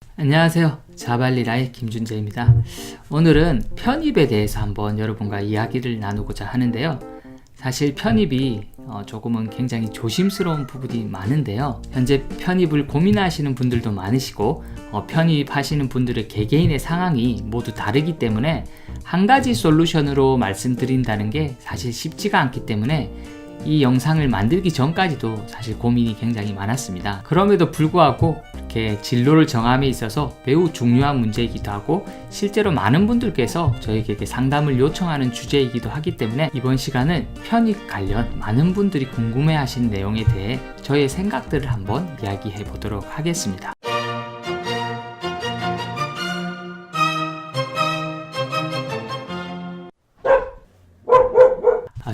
안녕하세요. 자발리라의 김준재입니다. 오늘은 편입에 대해서 한번 여러분과 이야기를 나누고자 하는데요. 사실 편입이 조금은 굉장히 조심스러운 부분이 많은데요. 현재 편입을 고민하시는 분들도 많으시고 편입하시는 분들의 개개인의 상황이 모두 다르기 때문에 한 가지 솔루션으로 말씀드린다는 게 사실 쉽지가 않기 때문에 이 영상을 만들기 전까지도 사실 고민이 굉장히 많았습니다. 그럼에도 불구하고 이렇게 진로를 정함에 있어서 매우 중요한 문제이기도 하고 실제로 많은 분들께서 저에게 상담을 요청하는 주제이기도 하기 때문에 이번 시간은 편입 관련 많은 분들이 궁금해하시는 내용에 대해 저의 생각들을 한번 이야기해 보도록 하겠습니다.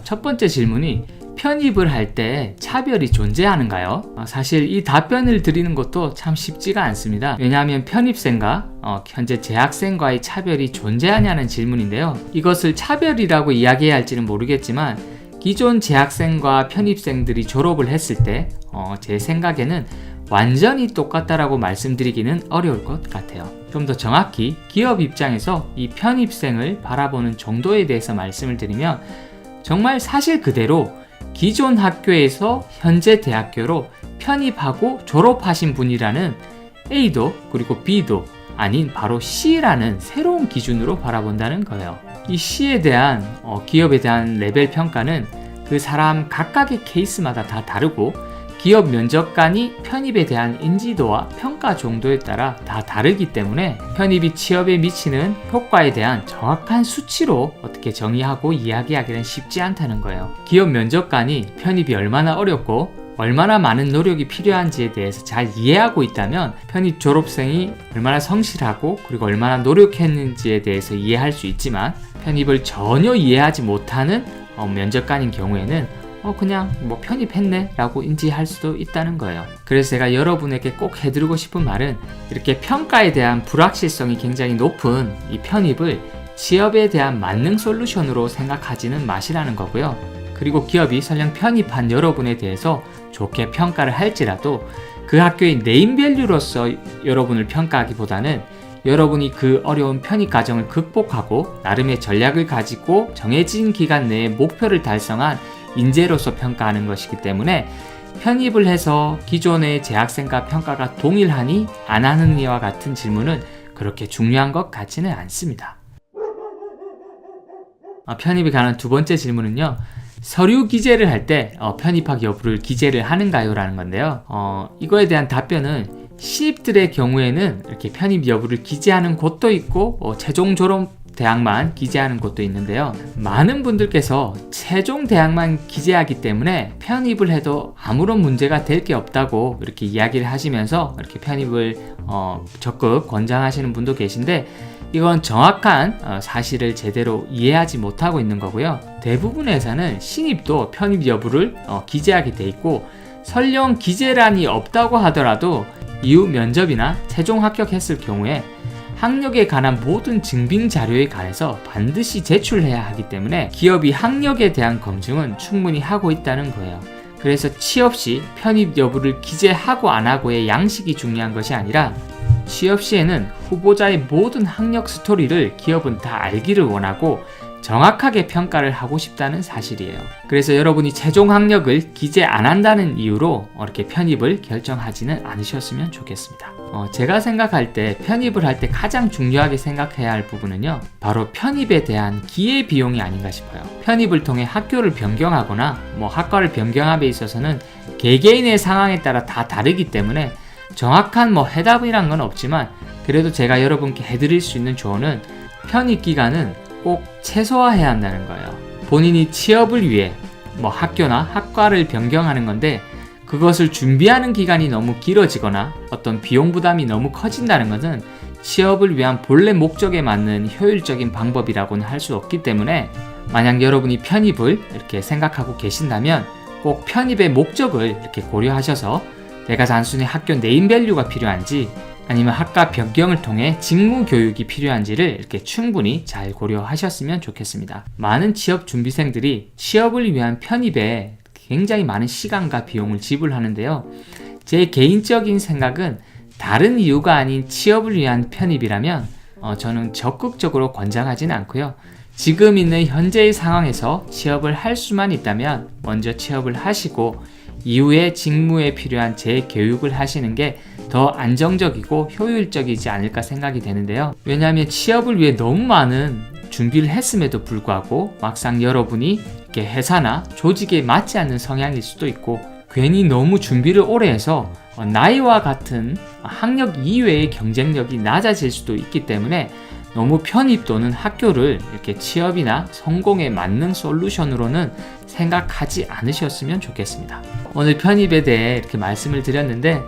첫 번째 질문이 편입을 할 때 차별이 존재하는가요? 사실 이 답변을 드리는 것도 참 쉽지가 않습니다. 왜냐하면 편입생과 현재 재학생과의 차별이 존재하냐는 질문인데요. 이것을 차별이라고 이야기해야 할지는 모르겠지만 기존 재학생과 편입생들이 졸업을 했을 때 제 생각에는 완전히 똑같다라고 말씀드리기는 어려울 것 같아요. 좀 더 정확히 기업 입장에서 이 편입생을 바라보는 정도에 대해서 말씀을 드리면 정말 사실 그대로 기존 학교에서 현재 대학교로 편입하고 졸업하신 분이라는 A도 그리고 B도 아닌 바로 C라는 새로운 기준으로 바라본다는 거예요. 이 C에 대한 기업에 대한 레벨 평가는 그 사람 각각의 케이스마다 다 다르고 기업 면접관이 편입에 대한 인지도와 평가 정도에 따라 다 다르기 때문에 편입이 취업에 미치는 효과에 대한 정확한 수치로 어떻게 정의하고 이야기하기는 쉽지 않다는 거예요. 기업 면접관이 편입이 얼마나 어렵고 얼마나 많은 노력이 필요한지에 대해서 잘 이해하고 있다면 편입 졸업생이 얼마나 성실하고 그리고 얼마나 노력했는지에 대해서 이해할 수 있지만 편입을 전혀 이해하지 못하는 면접관인 경우에는 그냥 편입했네 라고 인지할 수도 있다는 거예요. 그래서 제가 여러분에게 꼭 해드리고 싶은 말은 이렇게 평가에 대한 불확실성이 굉장히 높은 이 편입을 취업에 대한 만능 솔루션으로 생각하지는 마시라는 거고요. 그리고 기업이 설령 편입한 여러분에 대해서 좋게 평가를 할지라도 그 학교의 네임밸류로서 여러분을 평가하기보다는 여러분이 그 어려운 편입 과정을 극복하고 나름의 전략을 가지고 정해진 기간 내에 목표를 달성한 인재로서 평가하는 것이기 때문에 편입을 해서 기존의 재학생과 평가가 동일하니 안 하느니와 같은 질문은 그렇게 중요한 것 같지는 않습니다. 편입에 관한 두 번째 질문은요. 서류 기재를 할 때 편입학 여부를 기재를 하는가요? 라는 건데요. 이거에 대한 답변은 신입들의 경우에는 이렇게 편입 여부를 기재하는 곳도 있고 최종 졸업 대학만 기재하는 곳도 있는데요. 많은 분들께서 최종 대학만 기재하기 때문에 편입을 해도 아무런 문제가 될 게 없다고 이렇게 이야기를 하시면서 이렇게 편입을 적극 권장하시는 분도 계신데 이건 정확한 사실을 제대로 이해하지 못하고 있는 거고요. 대부분의 회사는 신입도 편입 여부를 기재하게 돼 있고 설령 기재란이 없다고 하더라도 이후 면접이나 최종 합격했을 경우에 학력에 관한 모든 증빙 자료에 관해서 반드시 제출해야 하기 때문에 기업이 학력에 대한 검증은 충분히 하고 있다는 거예요. 그래서 취업 시 편입 여부를 기재하고 안 하고의 양식이 중요한 것이 아니라 취업 시에는 후보자의 모든 학력 스토리를 기업은 다 알기를 원하고 정확하게 평가를 하고 싶다는 사실이에요. 그래서 여러분이 최종 학력을 기재 안 한다는 이유로 이렇게 편입을 결정하지는 않으셨으면 좋겠습니다. 제가 생각할 때 편입을 할 때 가장 중요하게 생각해야 할 부분은요. 바로 편입에 대한 기회 비용이 아닌가 싶어요. 편입을 통해 학교를 변경하거나 학과를 변경함에 있어서는 개개인의 상황에 따라 다 다르기 때문에 정확한 해답이란 건 없지만 그래도 제가 여러분께 해드릴 수 있는 조언은 편입 기간은 꼭 최소화해야 한다는 거예요. 본인이 취업을 위해 학교나 학과를 변경하는 건데 그것을 준비하는 기간이 너무 길어지거나 어떤 비용 부담이 너무 커진다는 것은 취업을 위한 본래 목적에 맞는 효율적인 방법이라고는 할 수 없기 때문에 만약 여러분이 편입을 이렇게 생각하고 계신다면 꼭 편입의 목적을 이렇게 고려하셔서 내가 단순히 학교 네임밸류가 필요한지 아니면 학과 변경을 통해 직무 교육이 필요한지를 이렇게 충분히 잘 고려하셨으면 좋겠습니다. 많은 취업 준비생들이 취업을 위한 편입에 굉장히 많은 시간과 비용을 지불하는데요. 제 개인적인 생각은 다른 이유가 아닌 취업을 위한 편입이라면 저는 적극적으로 권장하지는 않고요. 지금 있는 현재의 상황에서 취업을 할 수만 있다면 먼저 취업을 하시고 이후에 직무에 필요한 재교육을 하시는 게 더 안정적이고 효율적이지 않을까 생각이 되는데요. 왜냐하면 취업을 위해 너무 많은 준비를 했음에도 불구하고 막상 여러분이 이렇게 회사나 조직에 맞지 않는 성향일 수도 있고 괜히 너무 준비를 오래 해서 나이와 같은 학력 이외의 경쟁력이 낮아질 수도 있기 때문에 너무 편입 또는 학교를 이렇게 취업이나 성공에 맞는 솔루션으로는 생각하지 않으셨으면 좋겠습니다. 오늘 편입에 대해 이렇게 말씀을 드렸는데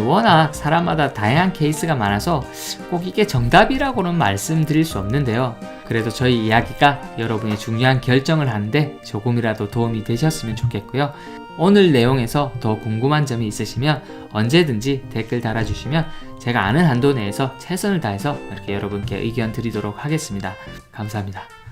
워낙 사람마다 다양한 케이스가 많아서 꼭 이게 정답이라고는 말씀드릴 수 없는데요. 그래도 저희 이야기가 여러분의 중요한 결정을 하는데 조금이라도 도움이 되셨으면 좋겠고요. 오늘 내용에서 더 궁금한 점이 있으시면 언제든지 댓글 달아주시면 제가 아는 한도 내에서 최선을 다해서 이렇게 여러분께 의견 드리도록 하겠습니다. 감사합니다.